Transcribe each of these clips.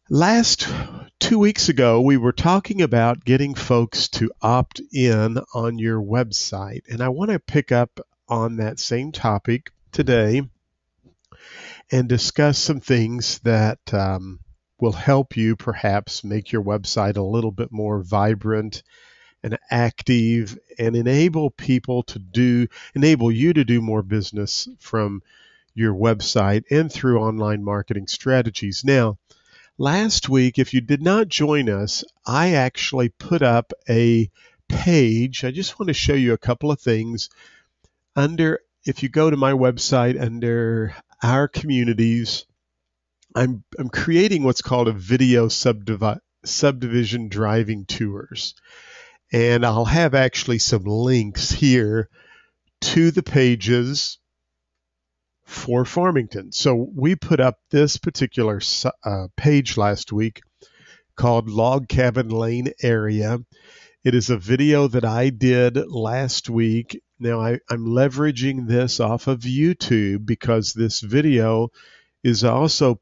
Last 2 weeks ago, we were talking about getting folks to opt in on your website. And I want to pick up on that same topic today and discuss some things that will help you perhaps make your website a little bit more vibrant and active and enable you to do more business from your website and through online marketing strategies. Now, last week, if you did not join us, I actually put up a page. I just want to show you a couple of things. If you go to my website under our communities, I'm creating what's called a video subdivision driving tours. And I'll have actually some links here to the pages for Farmington. So we put up this particular page last week called Log Cabin Lane Area. It is a video that I did last week. Now I'm leveraging this off of YouTube because this video is also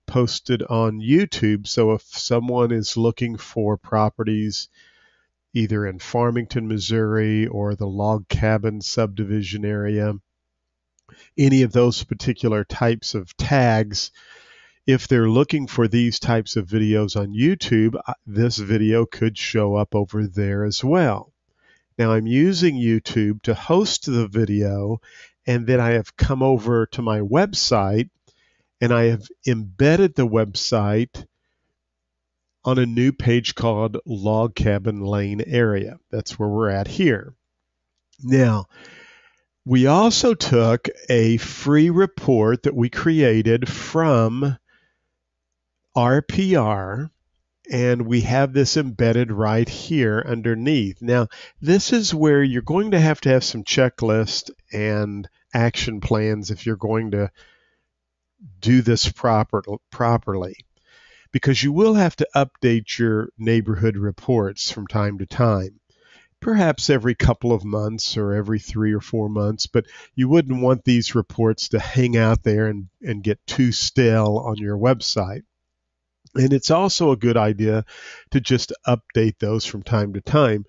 posted on YouTube. So if someone is looking for properties either in Farmington, Missouri, or the Log Cabin subdivision area, any of those particular types of tags, if they're looking for these types of videos on YouTube, this video could show up over there as well. Now I'm using YouTube to host the video, and then I have come over to my website and I have embedded the website on a new page called Log Cabin Lane Area. That's where we're at here. Now, we also took a free report that we created from RPR, and we have this embedded right here underneath. Now, this is where you're going to have some checklists and action plans if you're going to do this properly, because you will have to update your neighborhood reports from time to time, perhaps every couple of months or every 3 or 4 months, but you wouldn't want these reports to hang out there and get too stale on your website. And it's also a good idea to just update those from time to time.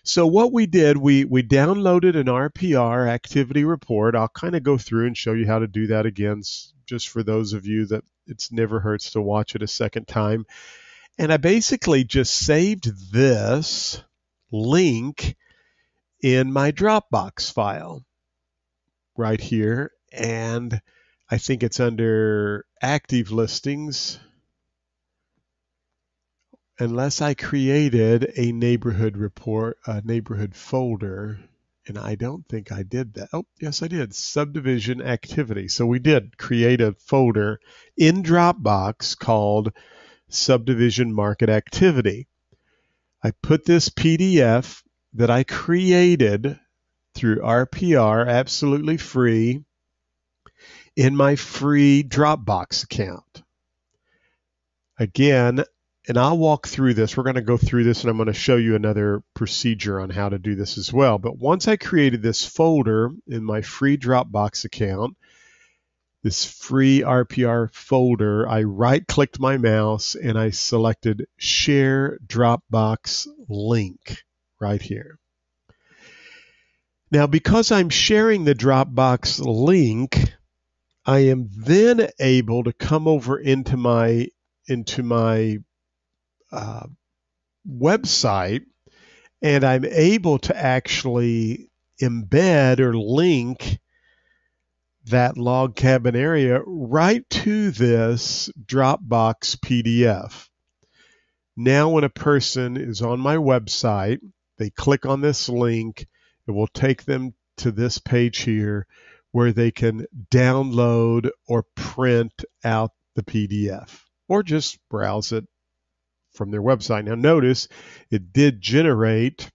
So what we did, we downloaded an RPR activity report. I'll kind of go through and show you how to do that again, just for those of you that it's never hurts to watch it a second time. And I basically just saved this link in my Dropbox file right here. And I think it's under active listings, unless I created a neighborhood report, a neighborhood folder. And I don't think I did that. Oh, yes, I did. Subdivision activity. So we did create a folder in Dropbox called Subdivision Market Activity. I put this PDF that I created through RPR, absolutely free, in my free Dropbox account. Again, and I'll walk through this. We're going to go through this, and I'm going to show you another procedure on how to do this as well. But once I created this folder in my free Dropbox account, this free RPR folder, I right-clicked my mouse and I selected Share Dropbox Link right here. Now, because I'm sharing the Dropbox link, I am then able to come over into my website, and I'm able to actually embed or link that log cabin area right to this Dropbox PDF. Now when a person is on my website, they click on this link, it will take them to this page here where they can download or print out the PDF or just browse it from their website. Now notice it did generate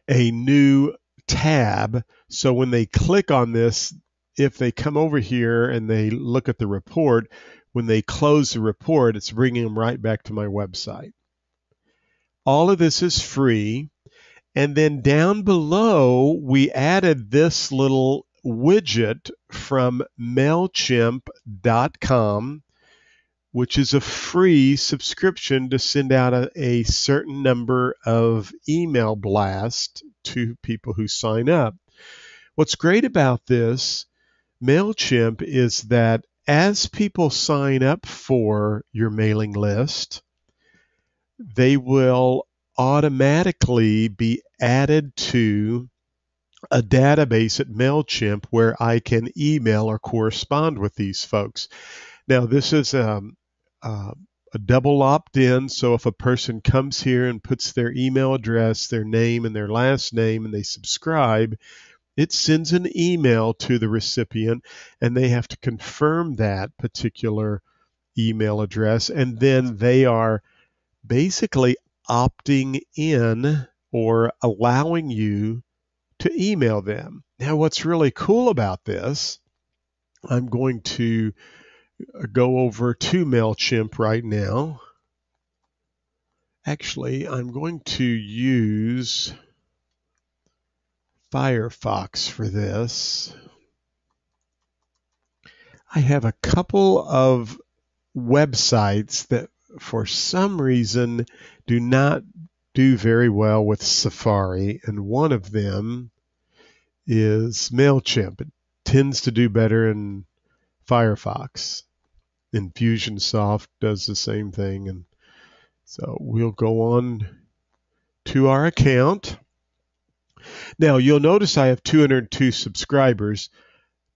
a new tab, so when they click on this, if they come over here and they look at the report, when they close the report, it's bringing them right back to my website. All of this is free. And then down below, we added this little widget from MailChimp.com, which is a free subscription to send out a certain number of email blasts to people who sign up. What's great about this MailChimp is that as people sign up for your mailing list, they will automatically be added to a database at MailChimp where I can email or correspond with these folks. Now, this is a double opt-in, so if a person comes here and puts their email address, their name, and their last name, and they subscribe, it sends an email to the recipient, and they have to confirm that particular email address, and then they are basically opting in or allowing you to email them. Now, what's really cool about this, I'm going to go over to MailChimp right now. Actually, I'm going to use Firefox for this. I have a couple of websites that for some reason do not do very well with Safari, and one of them is MailChimp. It tends to do better in Firefox. Infusionsoft does the same thing, and so we'll go on to our account. Now you'll notice I have 202 subscribers.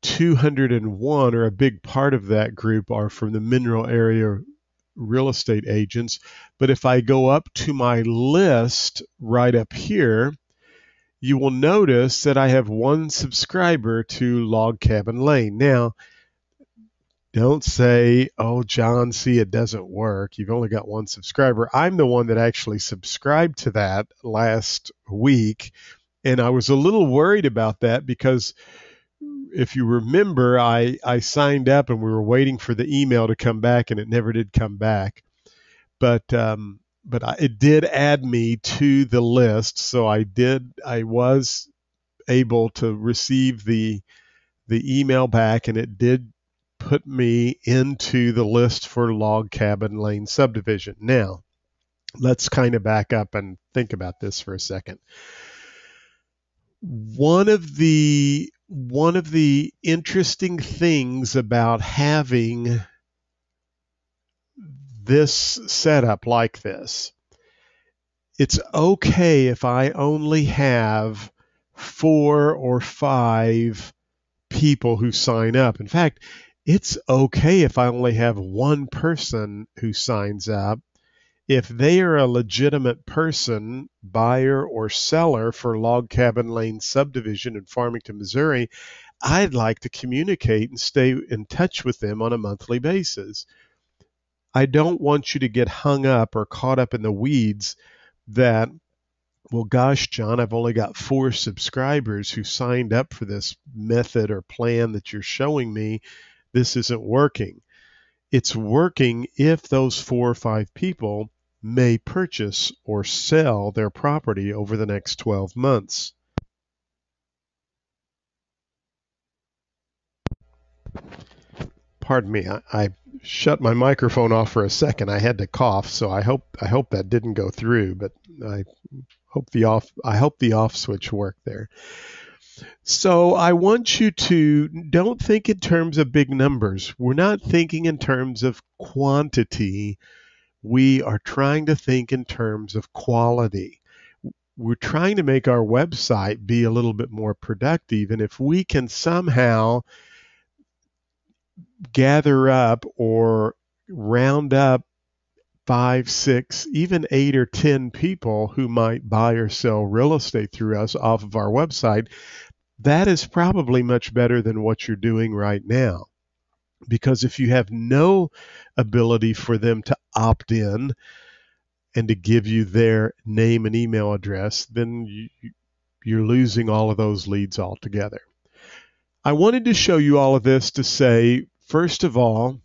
201, or a big part of that group, are from the mineral area real estate agents. But if I go up to my list right up here, you will notice that I have one subscriber to Log Cabin Lane. Now, don't say, oh, John, see, it doesn't work. You've only got one subscriber. I'm the one that actually subscribed to that last week, and I was a little worried about that because if you remember, I signed up and we were waiting for the email to come back, and it never did come back. But it did add me to the list, so I was able to receive the email back, and it did put me into the list for Log Cabin Lane subdivision. Now, let's kind of back up and think about this for a second. One of the interesting things about having this setup like this, it's okay if I only have 4 or 5 people who sign up. In fact, it's okay if I only have one person who signs up. If they are a legitimate person, buyer or seller for Log Cabin Lane subdivision in Farmington, Missouri, I'd like to communicate and stay in touch with them on a monthly basis. I don't want you to get hung up or caught up in the weeds that, well, gosh, John, I've only got 4 subscribers who signed up for this method or plan that you're showing me. This isn't working. It's working if those 4 or 5 people may purchase or sell their property over the next 12 months. Pardon me, I shut my microphone off for a second. I had to cough, so I hope that didn't go through, but I hope the off switch worked there. So I want you to don't think in terms of big numbers. We're not thinking in terms of quantity. We are trying to think in terms of quality. We're trying to make our website be a little bit more productive, and if we can somehow gather up or round up 5, 6, even 8 or 10 people who might buy or sell real estate through us off of our website, that is probably much better than what you're doing right now. Because if you have no ability for them to opt in and to give you their name and email address, then you're losing all of those leads altogether. I wanted to show you all of this to say, first of all,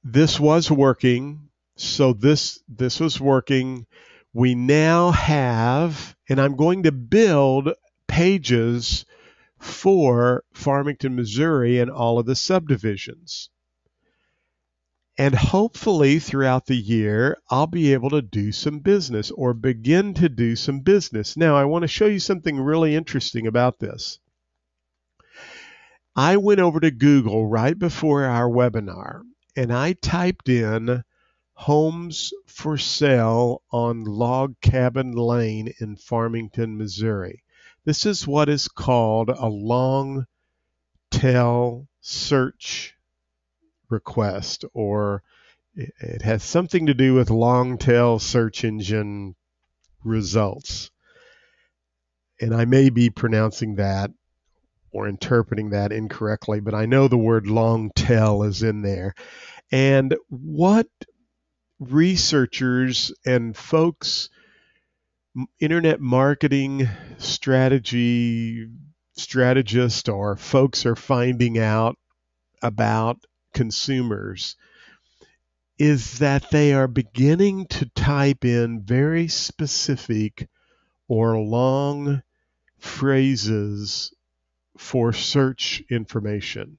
this was working. So this was working. We now have, and I'm going to build pages for Farmington, Missouri and all of the subdivisions. And hopefully throughout the year, I'll be able to do some business or begin to do some business. Now, I want to show you something really interesting about this. I went over to Google right before our webinar and I typed in homes for sale on Log Cabin Lane in Farmington, Missouri. This is what is called a long tail search request, or it has something to do with long tail search engine results. And I may be pronouncing that or interpreting that incorrectly, but I know the word long tail is in there. And what researchers and folks, internet marketing strategists or folks are finding out about consumers is that they are beginning to type in very specific or long phrases for search information.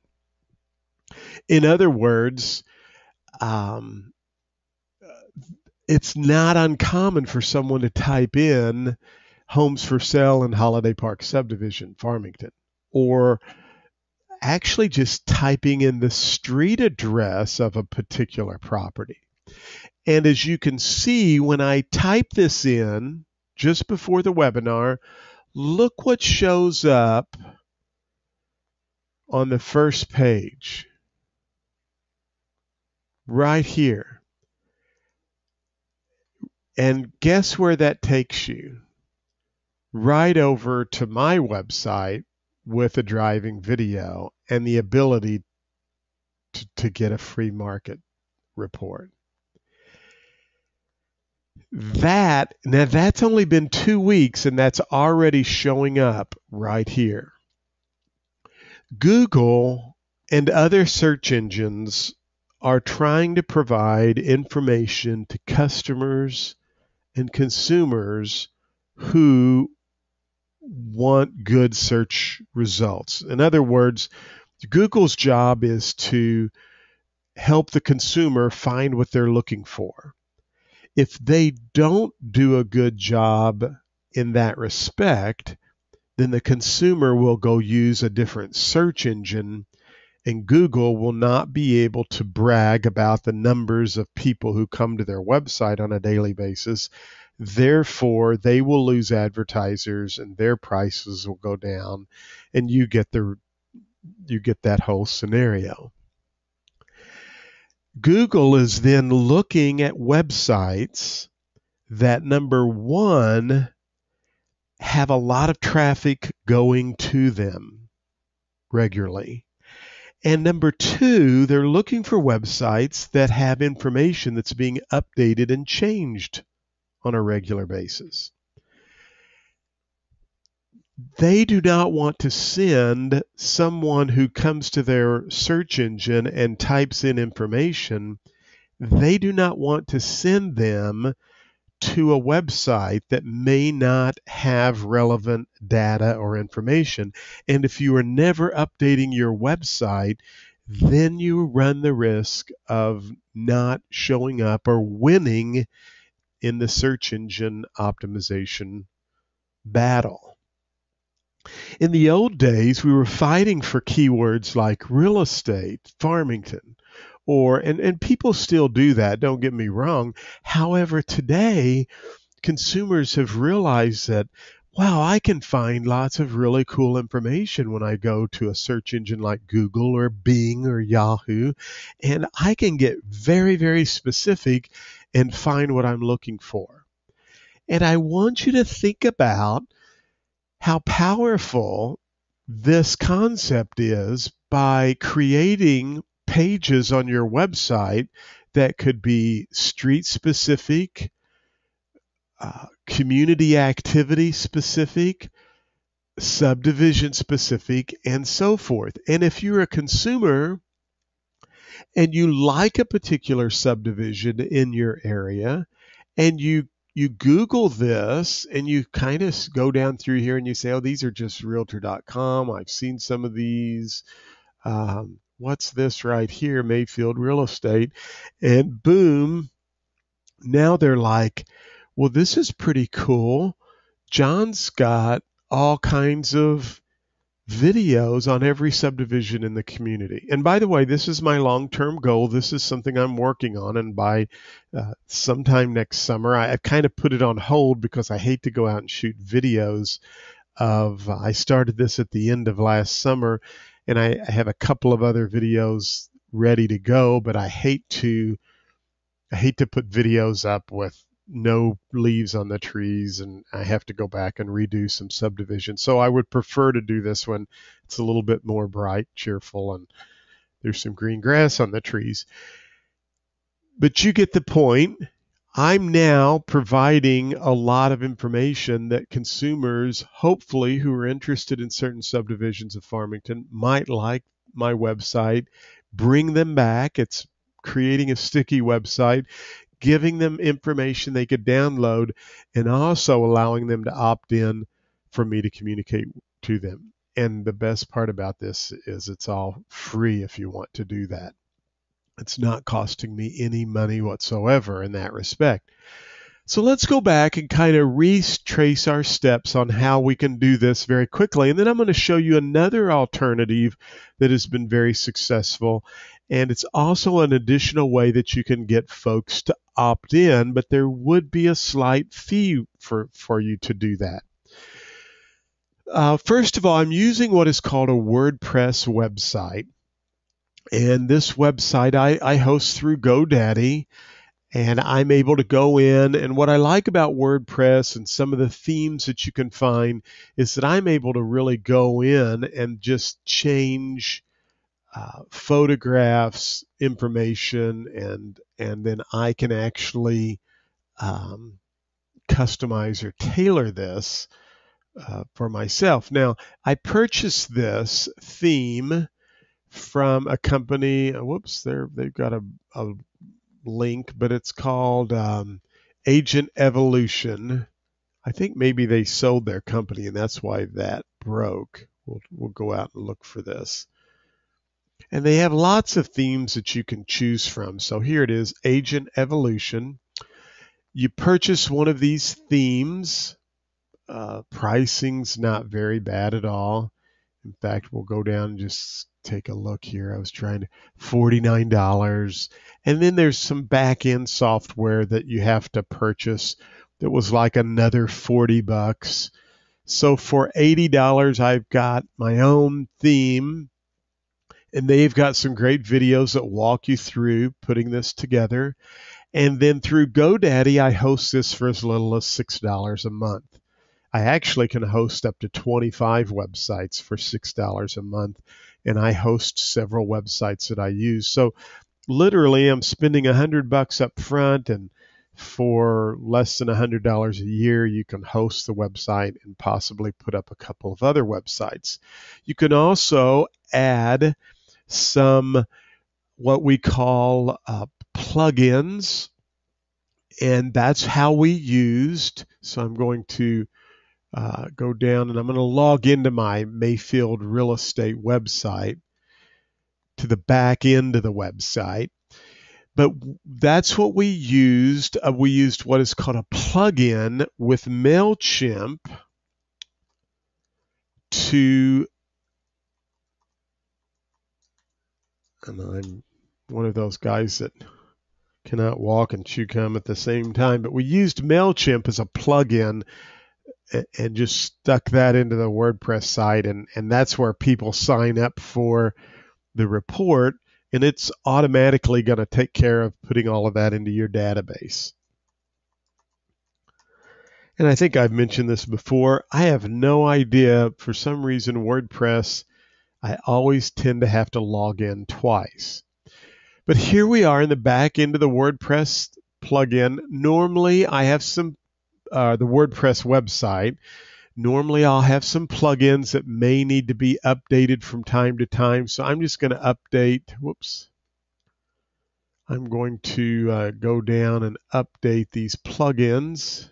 In other words, it's not uncommon for someone to type in homes for sale in Holiday Park Subdivision, Farmington, or actually just typing in the street address of a particular property. And as you can see, when I type this in just before the webinar, look what shows up on the first page right here. And guess where that takes you? Right over to my website with a driving video and the ability to get a free market report. Now that's only been 2 weeks and that's already showing up right here. Google and other search engines are trying to provide information to customers and consumers who want good search results. In other words, Google's job is to help the consumer find what they're looking for. If they don't do a good job in that respect, then the consumer will go use a different search engine, and Google will not be able to brag about the numbers of people who come to their website on a daily basis. Therefore, they will lose advertisers and their prices will go down, and you get that whole scenario. Google is then looking at websites that, number one, have a lot of traffic going to them regularly. And number two, they're looking for websites that have information that's being updated and changed on a regular basis. They do not want to send someone who comes to their search engine and types in information, they do not want to send them to a website that may not have relevant data or information. And if you are never updating your website, then you run the risk of not showing up or winning in the search engine optimization battle. In the old days, we were fighting for keywords like real estate, Farmington, and people still do that, don't get me wrong. However, today, consumers have realized that, wow, I can find lots of really cool information when I go to a search engine like Google or Bing or Yahoo, and I can get very, very specific and find what I'm looking for. And I want you to think about how powerful this concept is by creating pages on your website that could be street specific, community activity specific, subdivision specific, and so forth. And if you're a consumer and you like a particular subdivision in your area and you Google this and you kind of go down through here and you say, oh, these are just realtor.com. I've seen some of these. what's this right here, Mayfield Real Estate, and boom, now they're like, well, this is pretty cool. John's got all kinds of videos on every subdivision in the community. And by the way, this is my long-term goal. This is something I'm working on. And by sometime next summer, I kind of put it on hold because I hate to go out and shoot videos of, I started this at the end of last summer, and I have a couple of other videos ready to go, but I hate to put videos up with no leaves on the trees, and I have to go back and redo some subdivision. So I would prefer to do this when it's a little bit more bright, cheerful, and there's some green grass on the trees. But you get the point. I'm now providing a lot of information that consumers, hopefully, who are interested in certain subdivisions of Farmington might like my website, bring them back. It's creating a sticky website, giving them information they could download, and also allowing them to opt in for me to communicate to them. And the best part about this is it's all free if you want to do that. It's not costing me any money whatsoever in that respect. So let's go back and kind of retrace our steps on how we can do this very quickly. And then I'm going to show you another alternative that has been very successful. And it's also an additional way that you can get folks to opt in, but there would be a slight fee for you to do that. First of all, I'm using what is called a WordPress website. And this website I host through GoDaddy, and I'm able to go in. And what I like about WordPress and some of the themes that you can find is that I'm able to really go in and just change photographs, information, and then I can actually customize or tailor this for myself. Now, I purchased this theme from a company. They've got a link, but it's called Agent Evolution. I think maybe they sold their company, and that's why that broke. We'll go out and look for this. And they have lots of themes that you can choose from. So here it is, Agent Evolution. You purchase one of these themes. Pricing's not very bad at all. In fact, we'll go down and just take a look here. I was trying to $49. And then there's some back-end software that you have to purchase that was like another $40. So for $80, I've got my own theme, and they've got some great videos that walk you through putting this together. And then through GoDaddy, I host this for as little as $6 a month. I actually can host up to 25 websites for $6 a month, and I host several websites that I use. So literally, I'm spending $100 up front, and for less than $100 a year, you can host the website and possibly put up a couple of other websites. You can also add some what we call plugins, and that's how we used. So I'm going to go down, and I'm going to log into my Mayfield Real Estate website to the back end of the website. But that's what we used. We used what is called a plugin with MailChimp to, and I'm one of those guys that cannot walk and chew gum at the same time, but we used MailChimp as a plugin and just stuck that into the WordPress site, and that's where people sign up for the report, and it's automatically going to take care of putting all of that into your database. And I think I've mentioned this before. I have no idea. For some reason, WordPress, I always tend to have to log in twice. But here we are in the back end of the WordPress plugin. Normally, I have some the WordPress website. Normally, I'll have some plugins that may need to be updated from time to time. So I'm just going to update. I'm going to go down and update these plugins.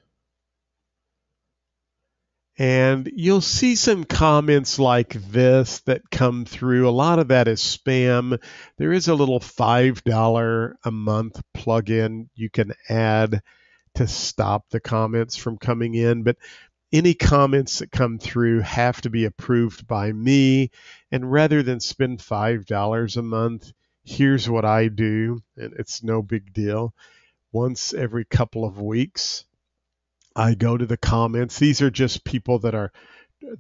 And you'll see some comments like this that come through. A lot of that is spam. There is a little $5 a month plugin you can add to stop the comments from coming in, but any comments that come through have to be approved by me. And rather than spend $5 a month, here's what I do, and it's no big deal. Once every couple of weeks, I go to the comments. These are just people that are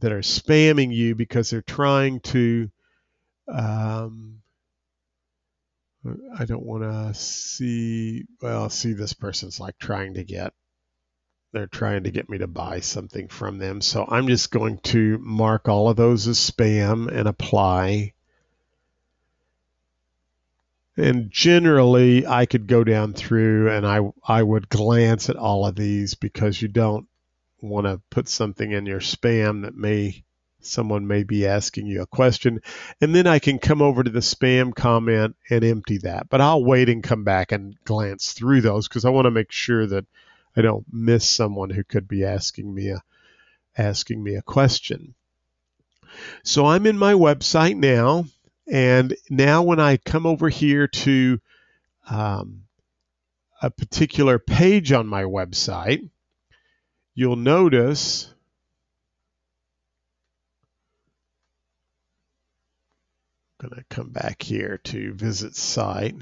spamming you because they're trying to. I don't want to see. Well, see, this person's like trying to get. They're trying to get me to buy something from them. So I'm just going to mark all of those as spam and apply. And generally, I could go down through and I would glance at all of these because you don't want to put something in your spam that someone may be asking you a question. And then I can come over to the spam comment and empty that. But I'll wait and come back and glance through those because I want to make sure that I don't miss someone who could be asking me a question. So I'm in my website now, and now when I come over here to a particular page on my website, you'll notice I'm going to come back here to visit site.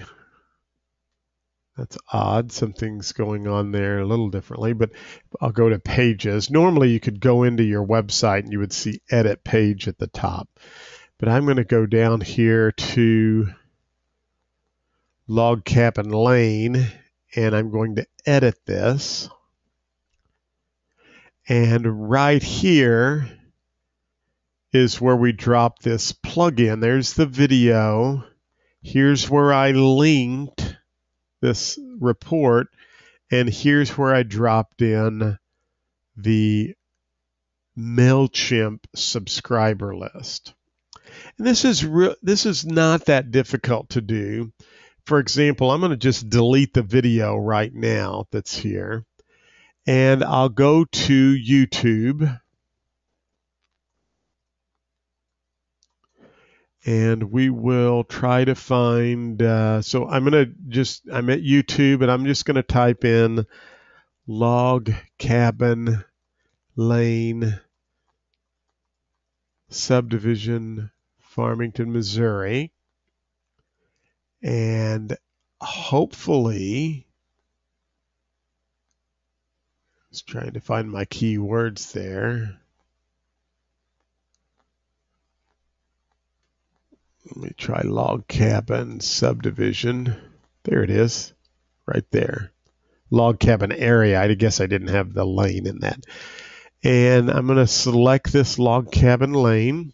That's odd. Something's going on there a little differently, but I'll go to pages. Normally you could go into your website and you would see edit page at the top. But I'm going to go down here to Log Cabin Lane and I'm going to edit this. And right here is where we drop this plugin. There's the video. Here's where I linked this report, and here's where I dropped in the MailChimp subscriber list. And this is not that difficult to do. For example, I'm going to just delete the video right now that's here, and I'll go to YouTube. And we will try to find, so I'm at YouTube and I'm just going to type in Log Cabin Lane Subdivision, Farmington, Missouri. And hopefully, just trying to find my keywords there. Let me try Log Cabin Subdivision. There it is, right there. Log Cabin Area. I guess I didn't have the lane in that. And I'm going to select this Log Cabin Lane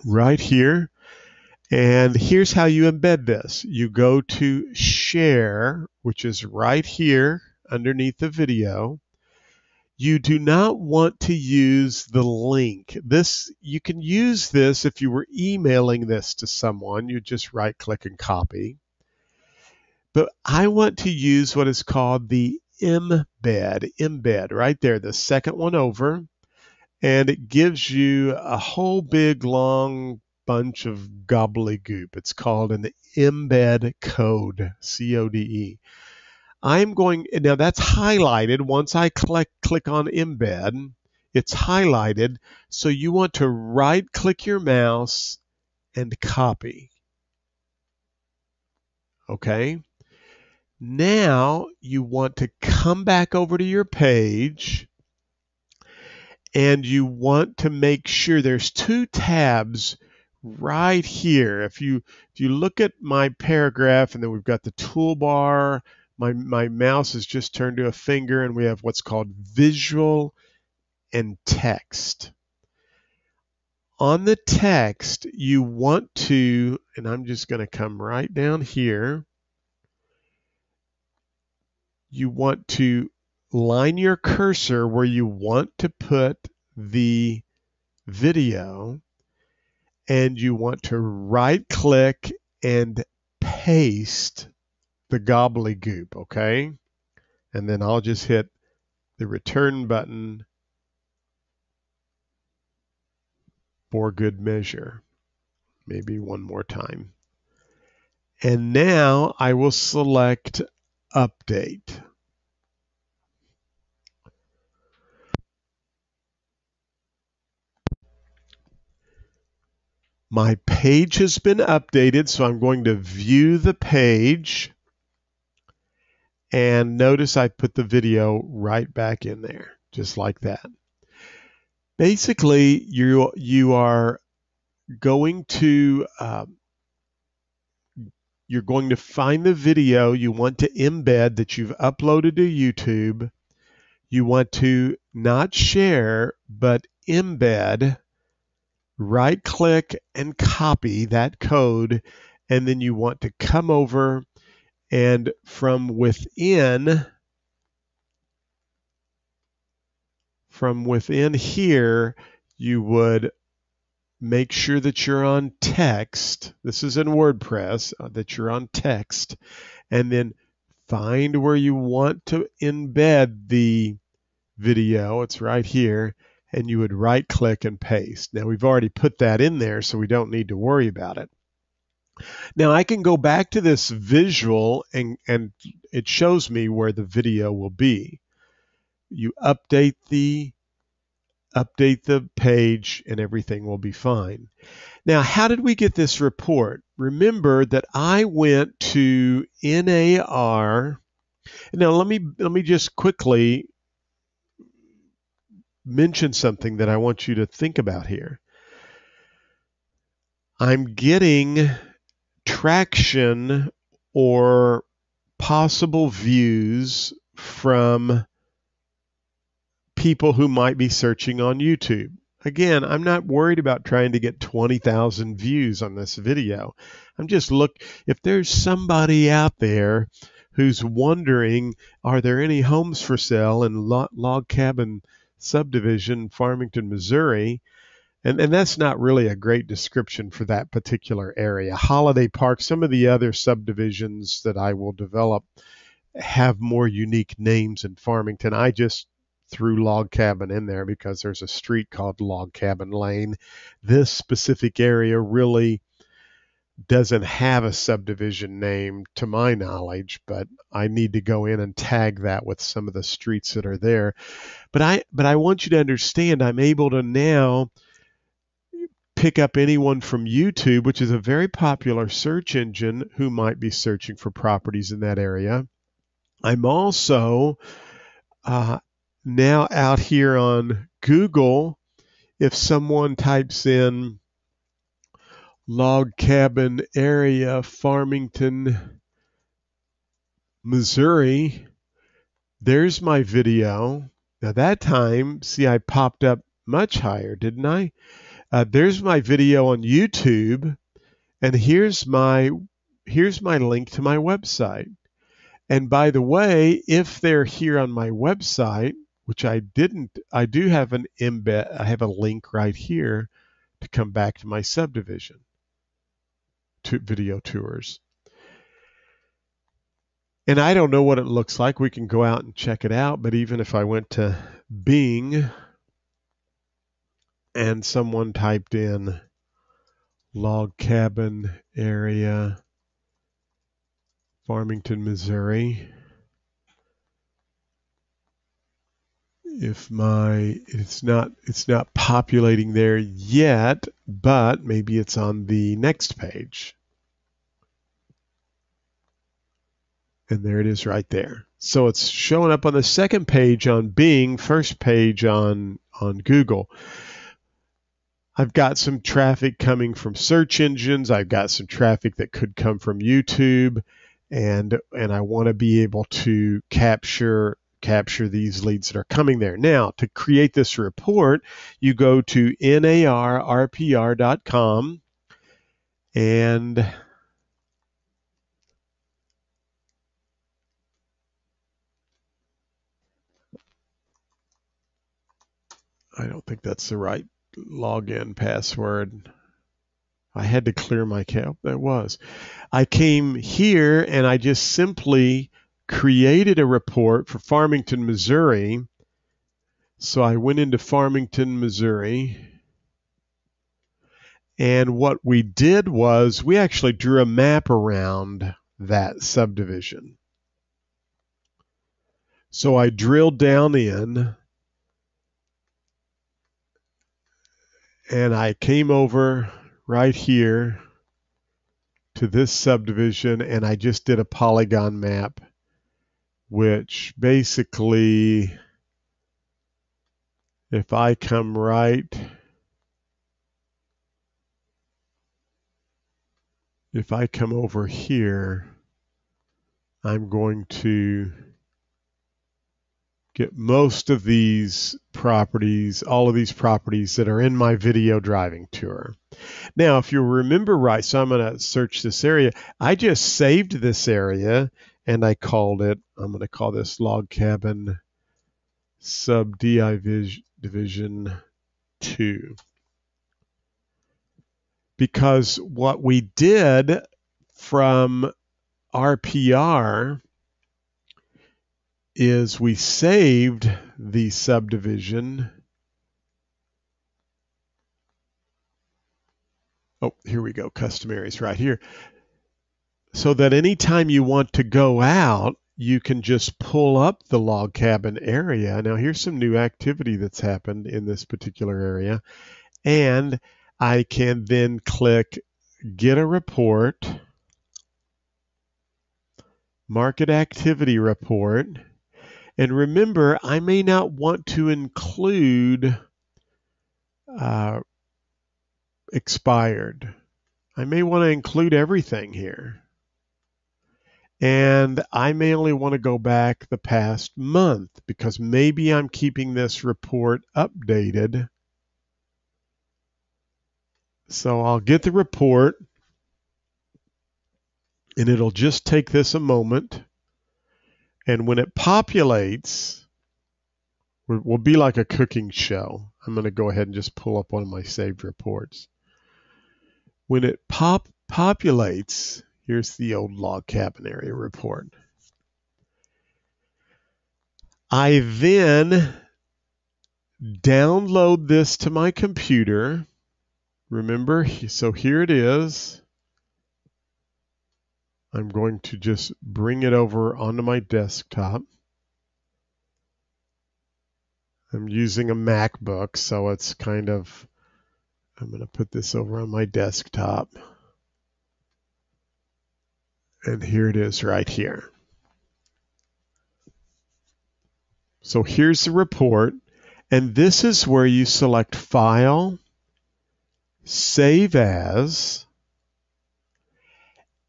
right here. And here's how you embed this. You go to Share, which is right here underneath the video. You do not want to use the link. You can use this if you were emailing this to someone. You just right-click and copy. But I want to use what is called the embed right there, the second one over. And it gives you a whole big, long bunch of gobbledygook. It's called an embed code, C-O-D-E. Now that's highlighted. Once I click on embed, it's highlighted. So you want to right click your mouse and copy. Okay. Now you want to come back over to your page and you want to make sure there's two tabs right here. If you look at my paragraph and then we've got the toolbar, my mouse is just turned to a finger and we have what's called visual and text. On the text, you want to, and I'm just going to come right down here, you want to line your cursor where you want to put the video, and you want to right click and paste the gobbledygook, okay? And then I'll just hit the return button for good measure. Maybe one more time. And now I will select Update. My page has been updated, so I'm going to view the page. And notice I put the video right back in there, just like that. Basically, you are going to you're going to find the video you want to embed that you've uploaded to YouTube. You want to not share, but embed. Right-click and copy that code, and then you want to come over and from within here, you would make sure that you're on text. This is in WordPress, that you're on text, and then find where you want to embed the video. It's right here, and you would right click and paste. Now we've already put that in there, so we don't need to worry about it. Now I can go back to this visual and it shows me where the video will be. You update the page and everything will be fine. Now, how did we get this report? Remember that I went to NAR. Now let me just quickly mention something that I want you to think about here. I'm getting traction or possible views from people who might be searching on YouTube. Again, I'm not worried about trying to get 20,000 views on this video. I'm just if there's somebody out there who's wondering, are there any homes for sale in Log Cabin Subdivision, Farmington, Missouri? And that's not really a great description for that particular area. Holiday Park, some of the other subdivisions that I will develop have more unique names in Farmington. I just threw Log Cabin in there because there's a street called Log Cabin Lane. This specific area really doesn't have a subdivision name to my knowledge, but I need to go in and tag that with some of the streets that are there. But I want you to understand I'm able to now pick up anyone from YouTube, which is a very popular search engine, who might be searching for properties in that area. I'm also now out here on Google. If someone types in Log Cabin area, Farmington, Missouri, there's my video. Now that time, see, I popped up much higher, didn't I? There's my video on YouTube, and here's my link to my website. And by the way, if they're here on my website, which I do have an embed. I have a link right here to come back to my subdivision video tours. And I don't know what it looks like. We can go out and check it out. But even if I went to Bing and someone typed in Log Cabin area, Farmington, Missouri, it's not populating there yet, but maybe it's on the next page. And there it is right there. So it's showing up on the second page on Bing, first page on Google. I've got some traffic coming from search engines. I've got some traffic that could come from YouTube, and I want to be able to capture these leads that are coming there. Now, to create this report, you go to narrpr.com, and I don't think that's the right login password. I had to clear my account. That was. I came here and I just simply created a report for Farmington, Missouri. So I went into Farmington, Missouri. And what we did was we actually drew a map around that subdivision. So I drilled down in and I came over right here to this subdivision and I just did a polygon map, which basically, if I come over here, I'm going to get most of these properties, all of these properties that are in my video driving tour. Now, if you remember right, so I'm going to search this area. I just saved this area and I called it, I'm going to call this Log Cabin Subdivision 2. Because what we did from RPR is we saved the subdivision. Oh, here we go, custom areas right here. So that anytime you want to go out, you can just pull up the log cabin area. Now here's some new activity that's happened in this particular area. And I can then click Get a Report, Market Activity Report. And remember, I may not want to include expired. I may want to include everything here. And I may only want to go back the past month because maybe I'm keeping this report updated. So I'll get the report and it'll just take this a moment. And when it populates, will be like a cooking show. I'm going to go ahead and just pull up one of my saved reports. When it populates, here's the old log cabin area report. I then download this to my computer. Remember, so here it is. I'm going to just bring it over onto my desktop. I'm using a MacBook, so it's kind of, I'm going to put this over on my desktop. And here it is right here. So here's the report. And this is where you select File, Save As,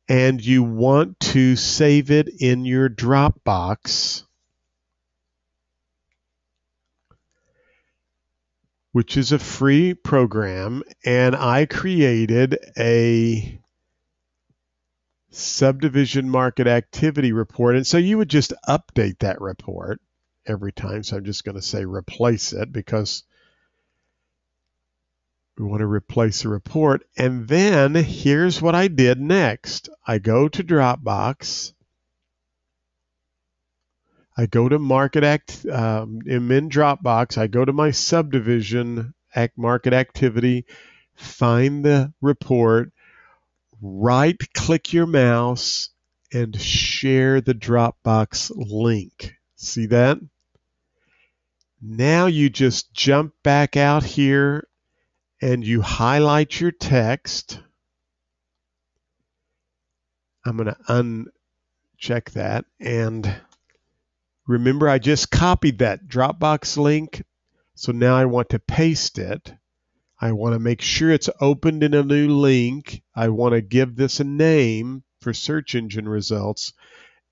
and you want to save it in your Dropbox, which is a free program. And I created a subdivision market activity report. And so you would just update that report every time. So I'm just going to say replace it because we want to replace the report. And then here's what I did next. I go to Dropbox. I go to Market I'm in Dropbox. I go to my subdivision market activity, find the report, right-click your mouse, and share the Dropbox link. See that? Now you just jump back out here and you highlight your text. I'm going to uncheck that. And remember, I just copied that Dropbox link. So now I want to paste it. I want to make sure it's opened in a new link. I want to give this a name for search engine results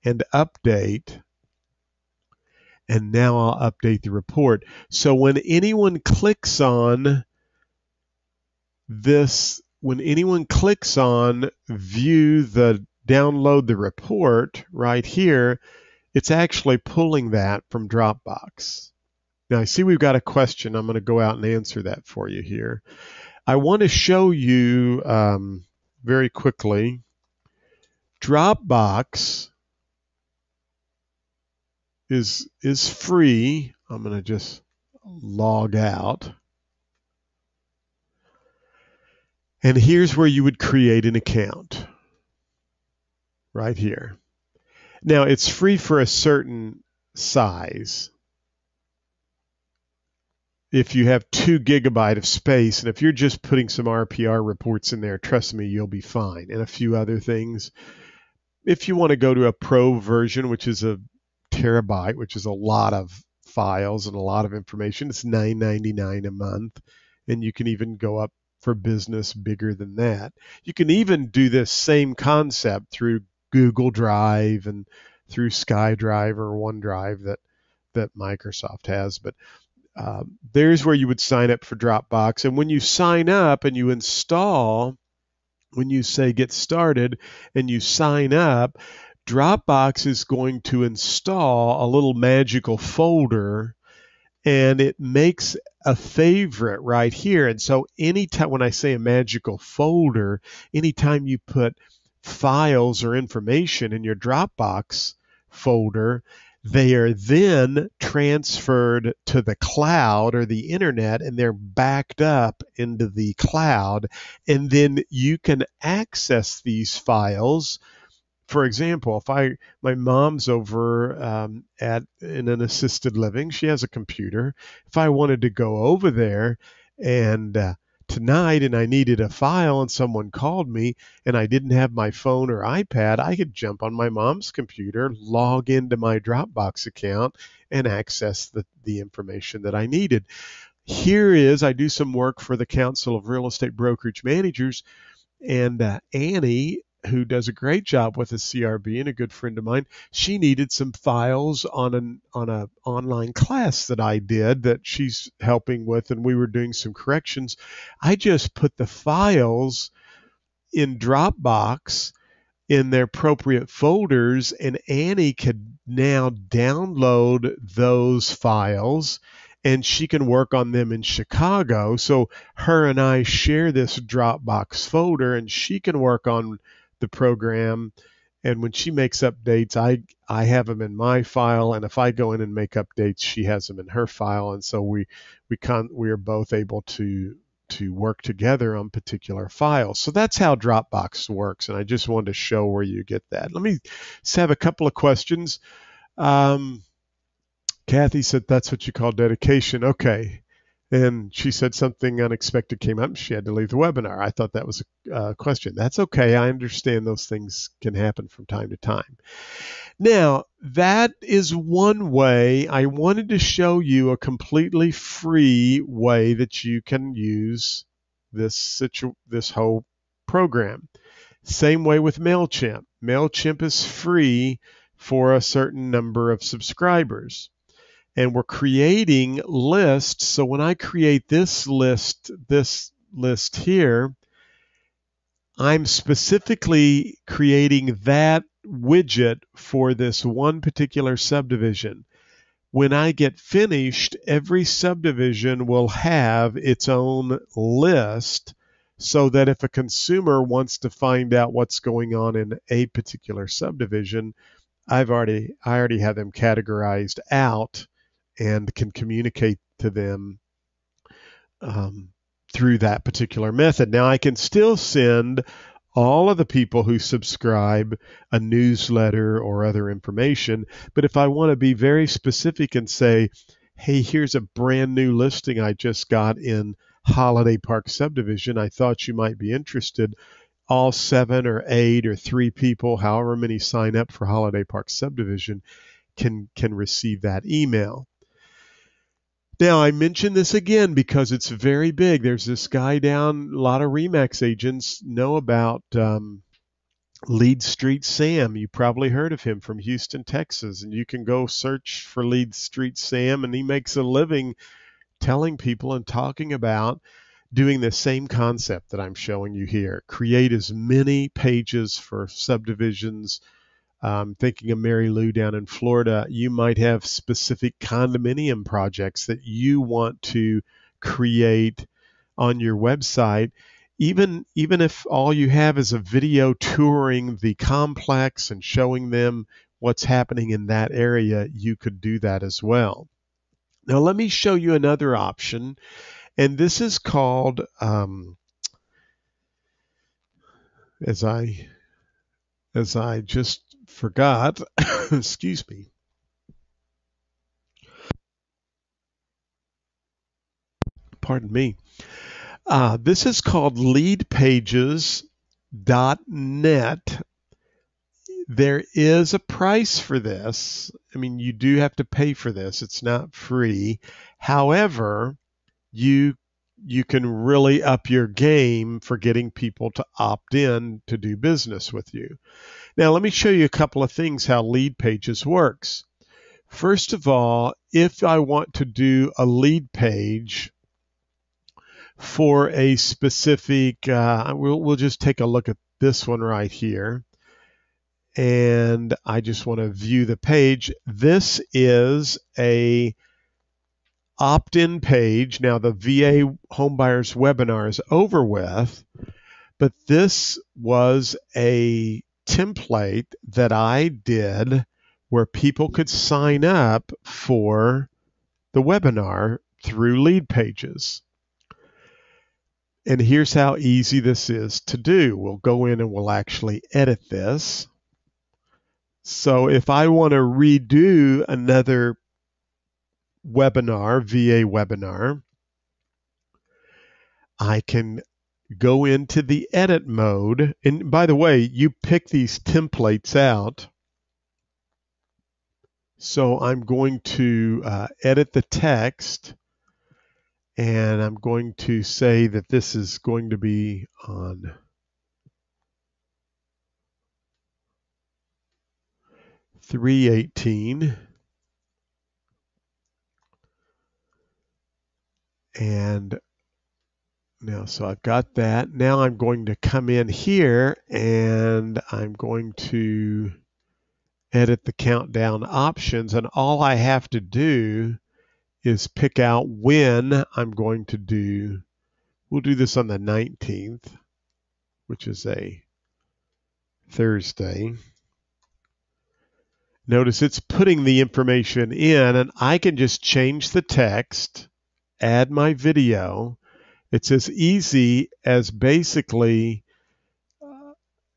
and update. And now I'll update the report. So when anyone clicks on this, when anyone clicks on view download the report right here, it's actually pulling that from Dropbox. Now I see we've got a question. I'm going to go out and answer that for you here. I want to show you very quickly. Dropbox is free. I'm going to just log out. And here's where you would create an account, right here. Now, it's free for a certain size. If you have 2 gigabyte of space, and if you're just putting some RPR reports in there, trust me, you'll be fine. And a few other things. If you want to go to a pro version, which is a terabyte, which is a lot of files and a lot of information, it's $9.99 a month. And you can even go up for business bigger than that. You can even do this same concept through Google Drive and through SkyDrive or OneDrive that Microsoft has. But there's where you would sign up for Dropbox. And when you sign up and you install, when you say get started and you sign up, Dropbox is going to install a little magical folder, and it makes a favorite right here. And so anytime, when I say a magical folder, anytime you put files or information in your Dropbox folder, they are then transferred to the cloud or the internet, and they're backed up into the cloud. And then you can access these files. For example, if my mom's over in an assisted living, she has a computer. If I wanted to go over there and tonight and I needed a file and someone called me and I didn't have my phone or iPad, I could jump on my mom's computer, log into my Dropbox account, and access the information that I needed. Here is, I do some work for the Council of Real Estate Brokerage Managers, and Annie, who does a great job with a CRB and a good friend of mine, she needed some files on an online class that I did that she's helping with, and we were doing some corrections. I just put the files in Dropbox in their appropriate folders, and Annie could now download those files and she can work on them in Chicago. So her and I share this Dropbox folder, and she can work on the program. And when she makes updates, I have them in my file, and if I go in and make updates, she has them in her file. And so we are both able to work together on particular files. So that's how Dropbox works, and I just wanted to show where you get that. Let me just have a couple of questions. Kathy said that's what you call dedication. Okay. And she said something unexpected came up and she had to leave the webinar. I thought that was a question. That's okay. I understand those things can happen from time to time. Now, that is one way. I wanted to show you a completely free way that you can use this whole program. Same way with MailChimp. MailChimp is free for a certain number of subscribers. And we're creating lists. So when I create this list here, I'm specifically creating that widget for this one particular subdivision. When I get finished, every subdivision will have its own list, so that if a consumer wants to find out what's going on in a particular subdivision, I already have them categorized out and can communicate to them through that particular method. Now, I can still send all of the people who subscribe a newsletter or other information, but if I want to be very specific and say, hey, here's a brand new listing I just got in Holiday Park Subdivision, I thought you might be interested, all 7 or 8 or 3 people, however many sign up for Holiday Park Subdivision, can receive that email. Now, I mention this again because it's very big. There's this guy down, a lot of RE/MAX agents know about Lead Street Sam. You probably heard of him from Houston, Texas, and you can go search for Lead Street Sam, and he makes a living telling people and talking about doing the same concept that I'm showing you here. Create as many pages for subdivisions. Thinking of Mary Lou down in Florida, you might have specific condominium projects that you want to create on your website. Even if all you have is a video touring the complex and showing them what's happening in that area, you could do that as well. Now, let me show you another option, and this is called as I just forgot, excuse me. Pardon me. This is called leadpages.net. There is a price for this. I mean, you do have to pay for this. It's not free. However, you can really up your game for getting people to opt in to do business with you. Now, let me show you a couple of things how Lead Pages works. First of all, if I want to do a lead page for a specific, we'll just take a look at this one right here. And I just want to view the page. This is a opt-in page. Now the VA Homebuyers webinar is over with, but this was a template that I did where people could sign up for the webinar through Lead Pages. And here's how easy this is to do. We'll go in and we'll actually edit this. So if I want to redo another webinar, VA webinar, I can go into the edit mode. And by the way, you pick these templates out. So I'm going to edit the text, and I'm going to say that this is going to be on $318. And now, so I've got that. Now I'm going to come in here and I'm going to edit the countdown options. And all I have to do is pick out when I'm going to do, we'll do this on the 19th, which is a Thursday. Notice it's putting the information in, and I can just change the text, add my video. It's as easy as basically,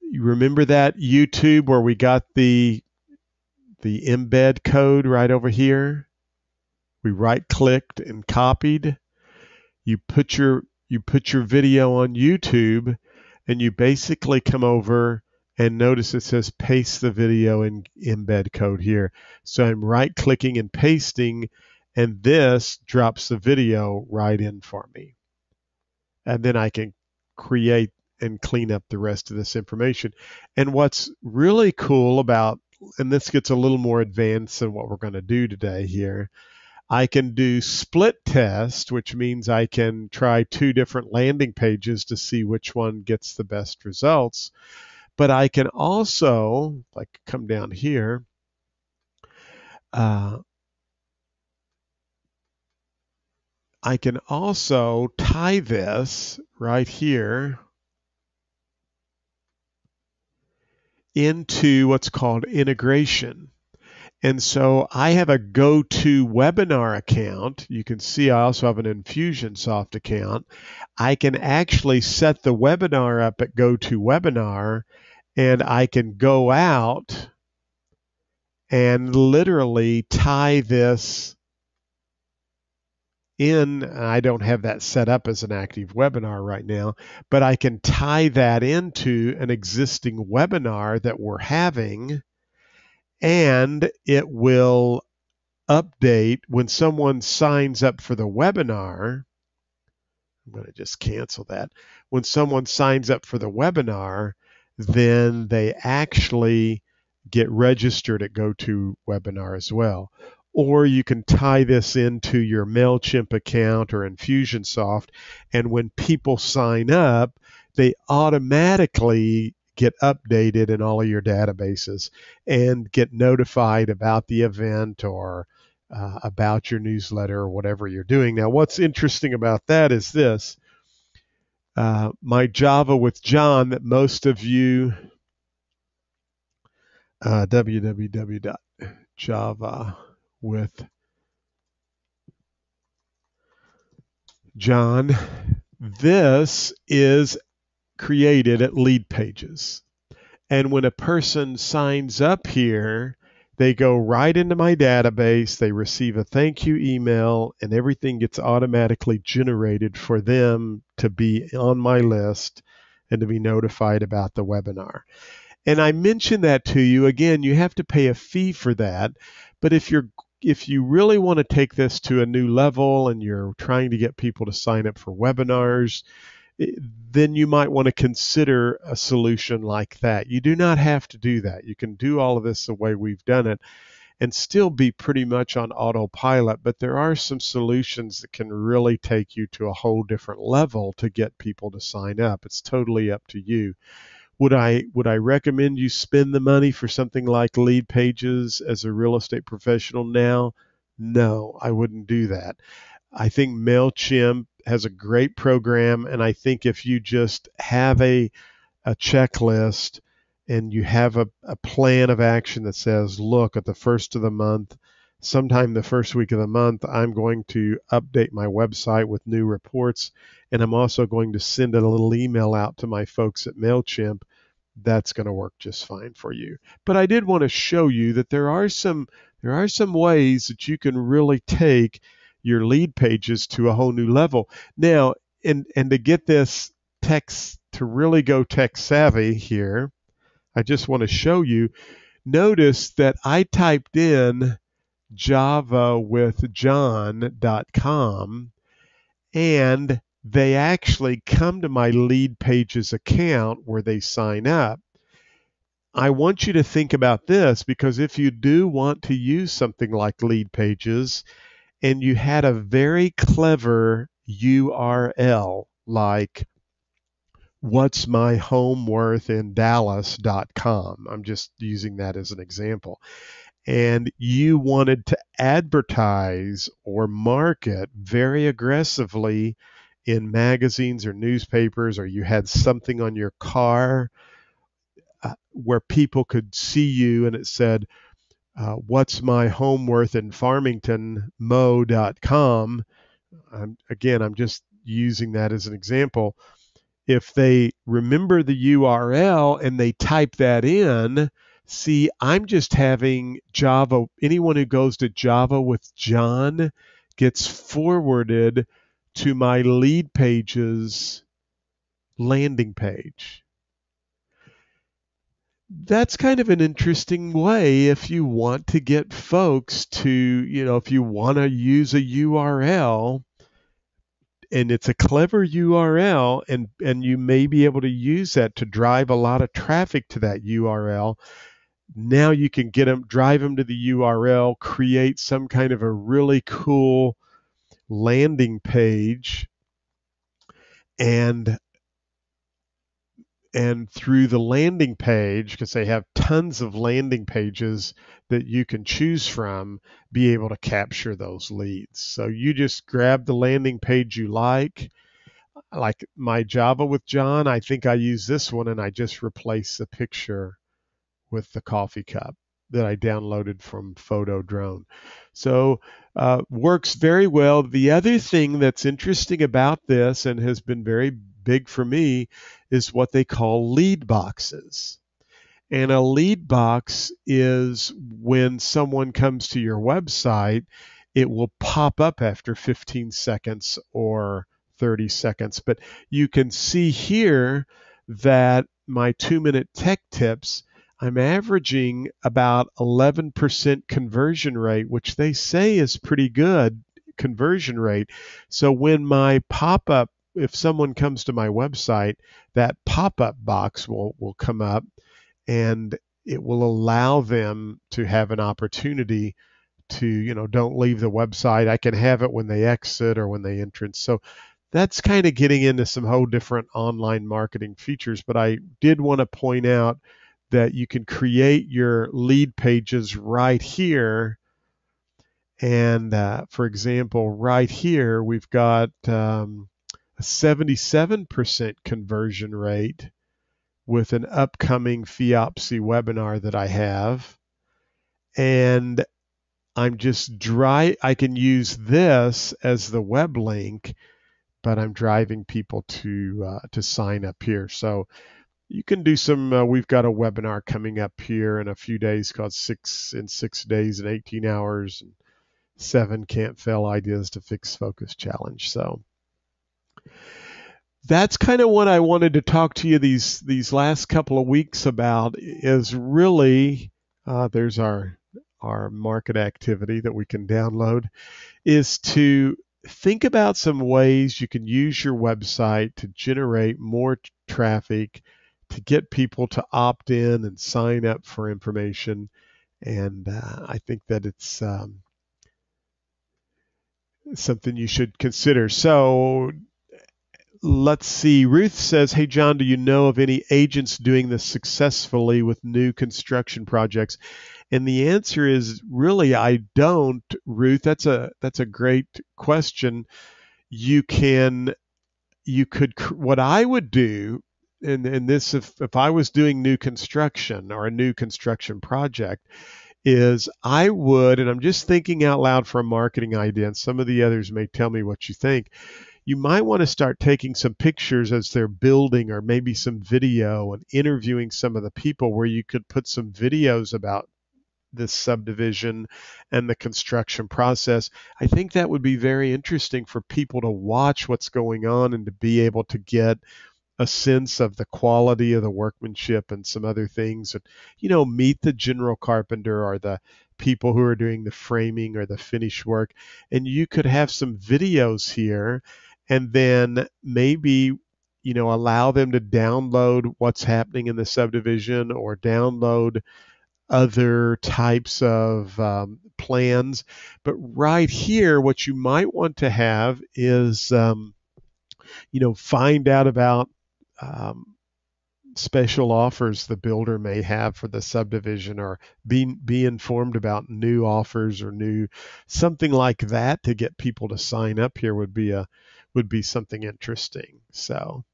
you remember that YouTube where we got the embed code right over here? We right-clicked and copied. You put your video on YouTube, and you basically come over and notice it says paste the video in embed code here. So I'm right-clicking and pasting, and this drops the video right in for me. And then I can create and clean up the rest of this information. And what's really cool about, and this gets a little more advanced than what we're going to do today here, I can do split test, which means I can try two different landing pages to see which one gets the best results. But I can also, like, come down here, I can also tie this right here into what's called integration. And so I have a GoToWebinar account. You can see I also have an Infusionsoft account. I can actually set the webinar up at GoToWebinar, and I can go out and literally tie this in. I don't have that set up as an active webinar right now, but I can tie that into an existing webinar that we're having, and it will update when someone signs up for the webinar. I'm going to just cancel that. When someone signs up for the webinar, then they actually get registered at GoToWebinar as well. Or you can tie this into your MailChimp account or Infusionsoft, and when people sign up, they automatically get updated in all of your databases and get notified about the event or about your newsletter or whatever you're doing. Now, what's interesting about that is this. My Java with John that most of you, www.javawithjohn. This is created at Lead Pages. And when a person signs up here, they go right into my database, they receive a thank you email, and everything gets automatically generated for them to be on my list and to be notified about the webinar. And I mentioned that to you. Again, you have to pay a fee for that. But if you really want to take this to a new level and you're trying to get people to sign up for webinars, then you might want to consider a solution like that. You do not have to do that. You can do all of this the way we've done it and still be pretty much on autopilot, but there are some solutions that can really take you to a whole different level to get people to sign up. It's totally up to you. Would I recommend you spend the money for something like Lead Pages as a real estate professional now? No, I wouldn't do that. I think MailChimp has a great program, and I think if you just have a checklist and you have a plan of action that says, look, at the first of the month, sometime the first week of the month, I'm going to update my website with new reports, and I'm also going to send a little email out to my folks at MailChimp, that's going to work just fine for you. But I did want to show you that there are some ways that you can really take your Lead Pages to a whole new level. Now, and to get this text to really go tech savvy here, I just want to show you, notice that I typed in javawithjohn.com and they actually come to my Lead Pages account where they sign up. I want you to think about this, because if you do want to use something like Lead Pages and you had a very clever URL like what'smyhomeworthin.dallas.com, I'm just using that as an example, and you wanted to advertise or market very aggressively in magazines or newspapers, or you had something on your car where people could see you and it said, what's my home worth in Farmington, mo.com. I'm just using that as an example. If they remember the URL and they type that in, see, I'm just having Java, anyone who goes to Java with John gets forwarded to my Lead Pages landing page. That's kind of an interesting way if you want to get folks to, if you want to use a URL and it's a clever URL and you may be able to use that to drive a lot of traffic to that URL. Now you can drive them to the URL, create some kind of a really cool landing page, and through the landing page, because they have tons of landing pages that you can choose from, be able to capture those leads. So you just grab the landing page you like my Java with John, I think I use this one, and I just replace the picture with the coffee cup that I downloaded from Photodrone. So works very well. The other thing that's interesting about this and has been very big for me is what they call lead boxes. And a lead box is when someone comes to your website, it will pop up after 15 seconds or 30 seconds. But you can see here that my 2-minute tech tips, I'm averaging about 11% conversion rate, which they say is pretty good conversion rate. So when my pop-up, if someone comes to my website, that pop-up box will come up and it will allow them to have an opportunity to, don't leave the website. I can have it when they exit or when they enter. So that's kind of getting into some whole different online marketing features. But I did want to point out that you can create your lead pages right here. And for example, right here, we've got a 77% conversion rate with an upcoming FIOPSI webinar that I have. And I can use this as the web link but I'm driving people to sign up here. So you can do some. We've got a webinar coming up here in a few days called 6 days and 18 hours and 7 can't fail ideas to fix focus challenge. So that's kind of what I wanted to talk to you these last couple of weeks about. Is really there's our market activity that we can download, is to think about some ways you can use your website to generate more traffic, to get people to opt in and sign up for information. And I think that it's something you should consider. So let's see. Ruth says, "Hey John, do you know of any agents doing this successfully with new construction projects?" And the answer is really I don't, Ruth. That's a great question. You could, what I would do, and this, if I was doing new construction or a new construction project, is I would, and I'm just thinking out loud for a marketing idea, and some of the others may tell me what you think. You might want to start taking some pictures as they're building, or maybe some video, and interviewing some of the people, where you could put some videos about this subdivision and the construction process. I think that would be very interesting for people to watch what's going on and to be able to get a sense of the quality of the workmanship and some other things. And, meet the general carpenter or the people who are doing the framing or the finish work. And you could have some videos here, and then maybe allow them to download what's happening in the subdivision, or download other types of plans. But right here, what you might want to have is, find out about special offers the builder may have for the subdivision, or be informed about new offers or new something like that, to get people to sign up here would be something interesting. So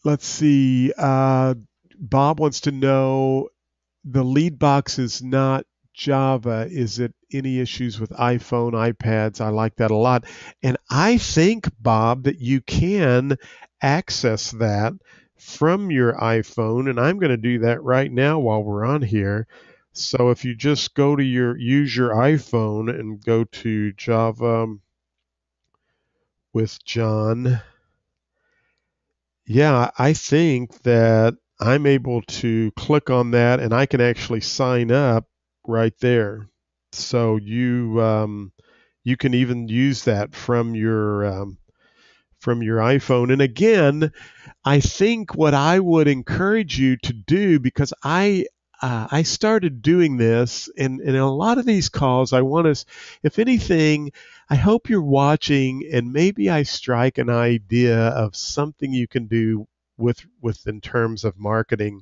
let's see. Bob wants to know, the lead box is not Java. Is it any issues with iPhone, iPads? I like that a lot. And I think, Bob, that you can access that from your iPhone. And I'm going to do that right now while we're on here. So if you just use your iPhone and go to Java with John. Yeah, I think that I'm able to click on that, and I can actually sign up right there. So you can even use that from your iPhone. And again, I think what I would encourage you to do, because I started doing this, and in a lot of these calls, I want to, if anything, I hope you're watching, and maybe I strike an idea of something you can do with in terms of marketing.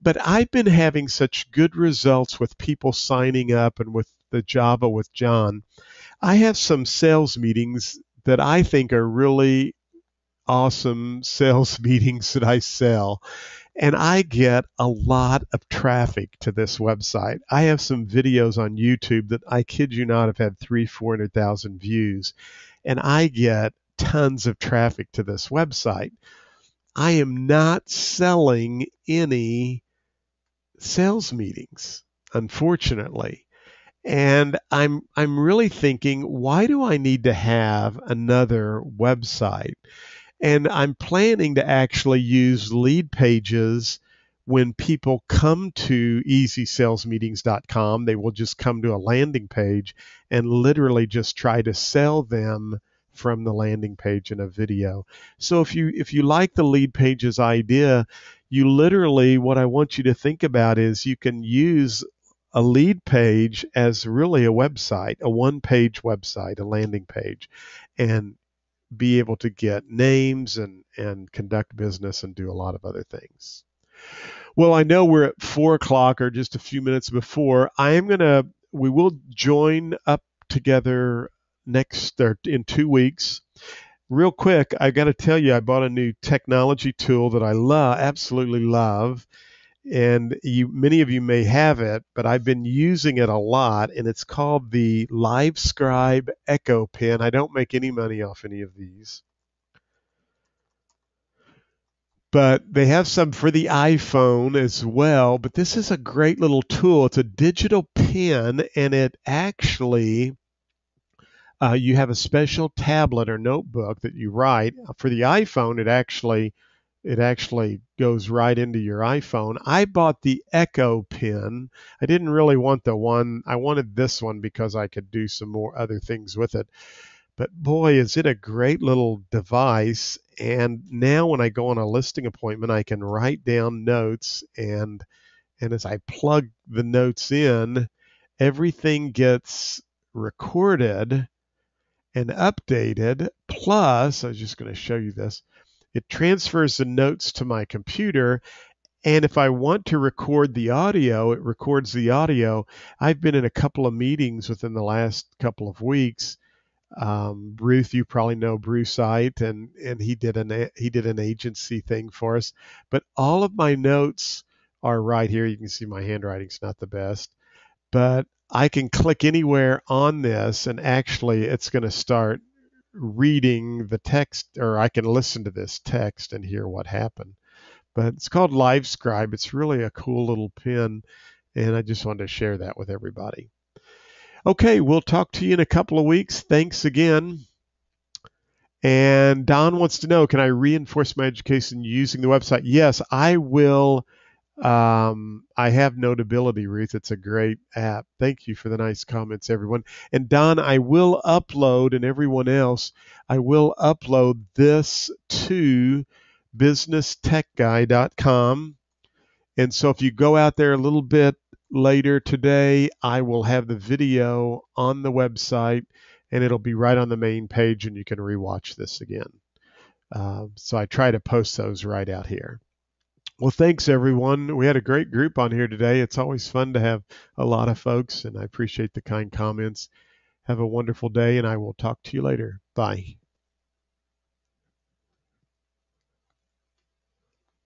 But I've been having such good results with people signing up, and with the Java with John. I have some sales meetings that I think are really awesome sales meetings that I sell. And I get a lot of traffic to this website. I have some videos on YouTube that, I kid you not, have had 300,000-400,000 views. And I get tons of traffic to this website. I am not selling any sales meetings, unfortunately. And I'm really thinking, why do I need to have another website? And I'm planning to actually use lead pages. When people come to easysalesmeetings.com, they will just come to a landing page and literally just try to sell them from the landing page in a video. So if you like the lead pages idea, you literally, what I want you to think about is, you can use a lead page as really a website, a one-page website, a landing page, and be able to get names and conduct business and do a lot of other things. Well, I know we're at 4:00, or just a few minutes before. We will join up together in 2 weeks. Real quick, I got to tell you, I bought a new technology tool that I absolutely love. and many of you may have it, but I've been using it a lot, and it's called the LiveScribe Echo Pen. I don't make any money off any of these, but they have some for the iPhone as well. But this is a great little tool. It's a digital pen, and it actually you have a special tablet or notebook that you write. For the iPhone, it actually goes right into your iPhone. I bought the Echo Pen. I didn't really want the one. I wanted this one because I could do some more other things with it. But boy, is it a great little device. And now when I go on a listing appointment, I can write down notes, and as I plug the notes in, everything gets recorded and updated. Plus, I was just going to show you this. It transfers the notes to my computer, and if I want to record the audio, it records the audio. I've been in a couple of meetings within the last couple of weeks. Ruth, you probably know Brucite, and he did an agency thing for us. But all of my notes are right here. You can see my handwriting's not the best, but I can click anywhere on this, and actually it's going to start reading the text, or I can listen to this text and hear what happened. But it's called LiveScribe. It's really a cool little pen, and I just wanted to share that with everybody. Okay, we'll talk to you in a couple of weeks. Thanks again. And Don wants to know, can I reinforce my education using the website? Yes, I will. I have Notability, Ruth. It's a great app. Thank you for the nice comments, everyone. And Don, I will upload, and everyone else, I will upload this to businesstechguy.com. And so if you go out there a little bit later today, I will have the video on the website, and it'll be right on the main page, and you can rewatch this again. So I try to post those right out here. Well, thanks, everyone. We had a great group on here today. It's always fun to have a lot of folks, and I appreciate the kind comments. Have a wonderful day, and I will talk to you later. Bye.